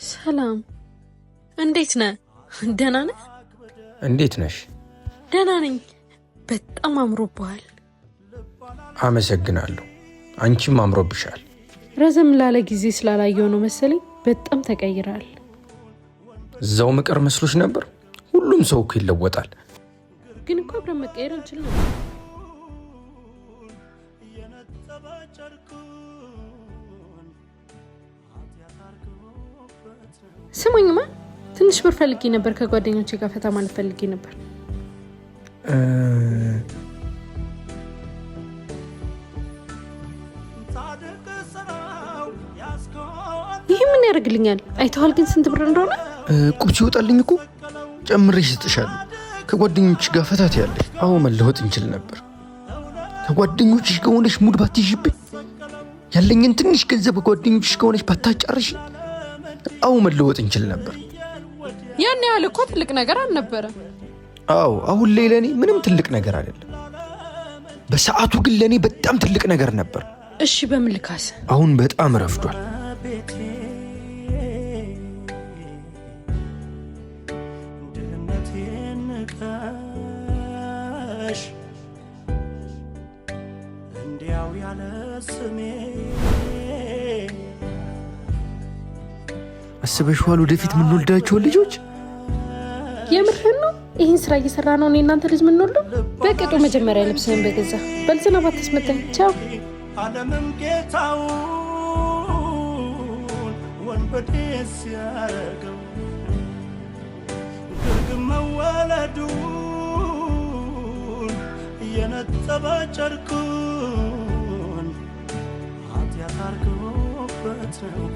ሰላም እንዴት ነህ? ደህና ነህ? እንዴት ነሽ? ደህና ነኝ። በጣም አምሮብሃል። አመሰግናለሁ። አንቺም አምሮብሻል። ረዘም ላለ ጊዜ ስላላየው ነው መሰለኝ በጣም ተቀይራል። እዛው ምቀር መስሎሽ ነበር? ሁሉም ሰው እኮ ይለወጣል። ግን እኮ አብረን መቀየር እንችላለን። ስሙኝማ ትንሽ ብር ፈልጌ ነበር። ከጓደኞቼ ጋር ፈታ ማለት ፈልጌ ነበር። ይህ ምን ያደርግልኛል? አይተዋል ግን ስንት ብር እንደሆነ? ቁብች ይወጣልኝ እኮ ጨምሬሽ እሰጥሻለሁ። ከጓደኞችሽ ጋር ፈታት ያለሽ። አዎ መለወጥ እንችል ነበር። ከጓደኞችሽ ጋር ሆነሽ ሙድ ባትይዥብኝ፣ ያለኝን ትንሽ ገንዘብ ከጓደኞችሽ ጋር ሆነሽ ባታጫርሽ፣ አዎ መለወጥ እንችል ነበር። ያን ያህል እኮ ትልቅ ነገር አልነበረ። አዎ አሁን ላይ ለኔ ምንም ትልቅ ነገር አይደለም። በሰዓቱ ግን ለኔ በጣም ትልቅ ነገር ነበር። እሺ በምን ልካስ? አሁን በጣም ረፍዷል። አስበሽዋል? ወደፊት የምንወልዳቸውን ልጆች? የምርህን ነው? ይህን ስራ እየሰራ ነው እኔ እናንተ ልጅ የምንወልደው? በቅጡ መጀመሪያ ልብስህን በገዛ በልዝና ባታስመጣኝ። ቻው። ዓለምም ጌታውን ወንበዴ ሲያረገው ግርግም መወለዱን የነጠበ ጨርቁን ኃጢአት አርጎበት ነው